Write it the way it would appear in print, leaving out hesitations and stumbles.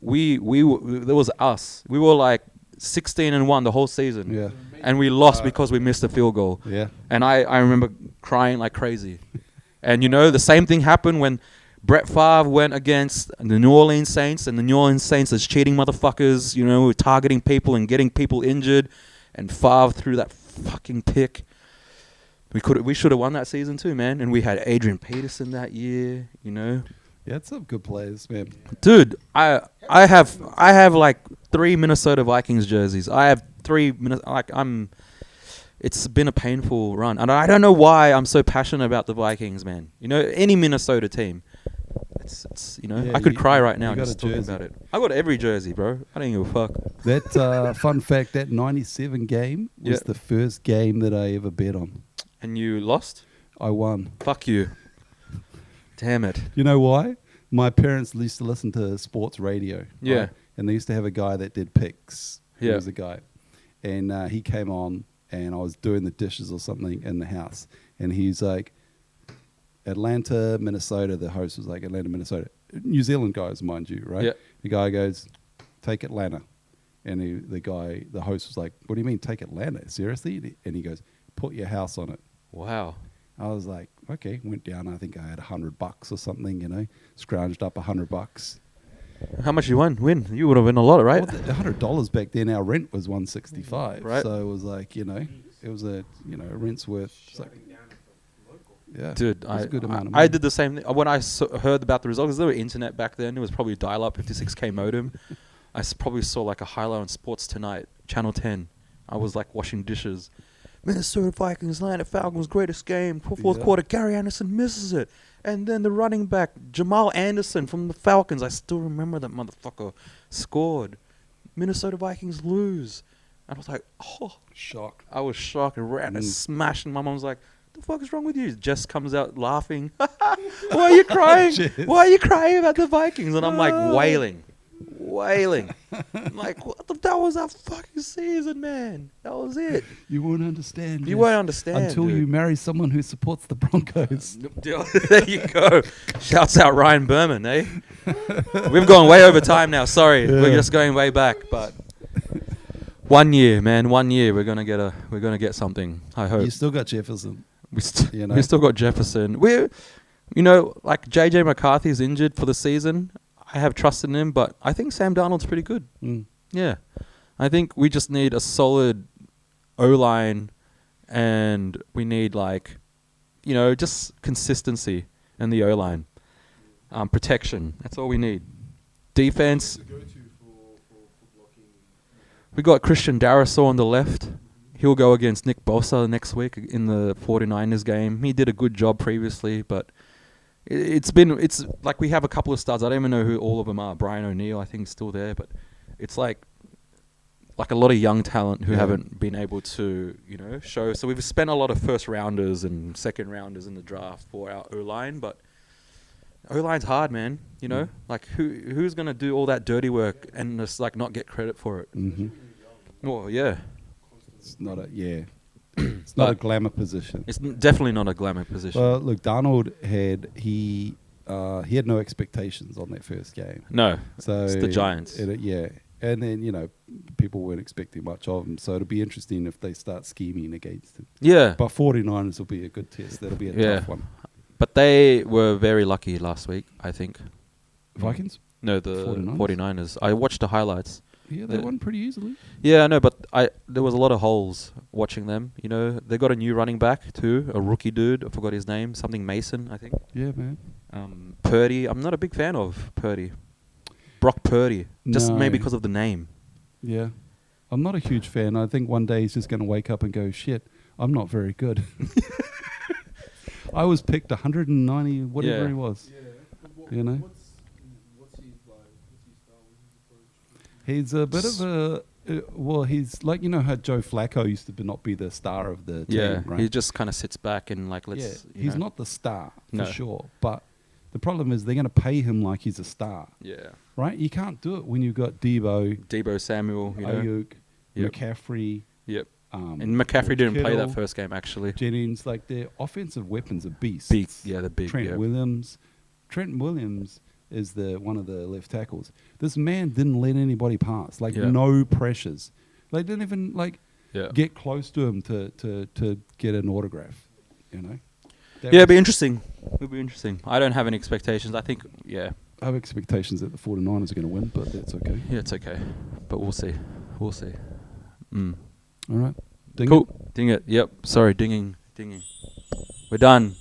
there was us. We were like 16-1 the whole season. Yeah. And we lost because we missed a field goal. Yeah. And I remember crying like crazy. And, the same thing happened when Brett Favre went against the New Orleans Saints. And the New Orleans Saints is cheating motherfuckers, were targeting people and getting people injured. And Favre threw that fucking pick. We should have won that season too, man. And we had Adrian Peterson that year, Yeah, it's some good players, man. Dude, I have like 3 Minnesota Vikings jerseys. I have 3 it's been a painful run. And I don't know why I'm so passionate about the Vikings, man. Any Minnesota team. It's I could cry right now just talking about it. I got every jersey, bro. I don't give a fuck. That fun fact, that 97 game was the first game that I ever bet on. And you lost? I won. Fuck you. Damn it. You know why? My parents used to listen to sports radio. Yeah. Right? And they used to have a guy that did picks. He Yeah. was a guy. And he came on, and I was doing the dishes or something in the house. And he's like, Atlanta, Minnesota. The host was like, Atlanta, Minnesota. New Zealand guys, mind you, right? Yeah. The guy goes, take Atlanta. And the host was like, what do you mean, take Atlanta? Seriously? And he goes, put your house on it. Wow. I was like, okay. Went down. I think I had $100 or something. Scrounged up $100. How much you win? You would have won a lot, right? Well, $100 back then. Our rent was $165. Right. So it was like, it was rent's worth. It's like, yeah, dude, it was a good amount of money. I did the same thing when I heard about the results. Because there were internet back then. It was probably dial-up 56K modem. I probably saw like a highlight on Sports Tonight, Channel 10. I was like washing dishes. Minnesota Vikings, Atlanta Falcons, greatest game. Fourth quarter, Gary Anderson misses it. And then the running back, Jamal Anderson from the Falcons, I still remember that motherfucker, scored. Minnesota Vikings lose. And I was like, oh. Shocked. I was shocked and ran and smashed. And my mom was like, the fuck is wrong with you? Jess comes out laughing. Why are you crying? Why are you crying about the Vikings? And I'm like wailing. I'm like, that was our fucking season, man. That was it. You won't understand. You won't understand until you marry someone who supports the Broncos. There you go. Shouts out Ryan Berman, eh? We've gone way over time now. Sorry, we're just going way back. But 1 year, man. 1 year, we're gonna get something. I hope. You still got Jefferson. We still got Jefferson. We're, like JJ McCarthy's injured for the season. I have trust in him, but I think Sam Darnold's pretty good. Mm. Yeah. I think we just need a solid O-line, and we need just consistency in the O-line. Protection. That's all we need. Defense. We got Christian Darrisaw on the left. He'll go against Nick Bosa next week in the 49ers game. He did a good job previously, but it's like we have a couple of studs. I don't even know who all of them are. Brian O'Neill, I think, is still there, but it's like a lot of young talent who haven't been able to, show. So we've spent a lot of first rounders and second rounders in the draft for our O-line, but O-line's hard, man. Like who's gonna do all that dirty work and just like not get credit for it? Mm-hmm. Well, yeah. It's not it's not a glamour position. It's definitely not a glamour position. Well, look, Darnold had no expectations on that first game. No, so it's the Giants. And then people weren't expecting much of him. So it'll be interesting if they start scheming against him. Yeah, but 49ers will be a good test. That'll be a tough one. But they were very lucky last week, I think. Vikings? No, the 49ers. I watched the highlights. Yeah, they won pretty easily. Yeah, I know, but there was a lot of holes watching them. They got a new running back too, a rookie dude. I forgot his name. Something Mason, I think. Yeah, man. Purdy. I'm not a big fan of Purdy. Brock Purdy. Just maybe because of the name. Yeah. I'm not a huge fan. I think one day he's just going to wake up and go, shit, I'm not very good. I was picked 190, whatever he was. Yeah. What's he like? What's his style? He's a bit of a... he's like, how Joe Flacco used to not be the star of the team, right? He just kind of sits back and he's not the star, for sure. But the problem is they're going to pay him like he's a star. Yeah. Right? You can't do it when you've got Debo Samuel, Ayuk, McCaffrey. Yep. And McCaffrey didn't play that first game, actually. Jennings, like their offensive weapons are beasts. They're big. Trent Williams is the one of the left tackles. This man didn't let anybody pass. Like Yeah. no pressures. They didn't even like Yeah. get close to him to get an autograph. You know. That Yeah, it'd be was- interesting. It'll be interesting. I don't have any expectations. I think, yeah, I have expectations that the 49ers are going to win, but that's okay. yeah, it's okay. But we'll see. We'll see. Mm. All right. Ding Cool. it. Ding it. Yep. Sorry, dinging. We're done.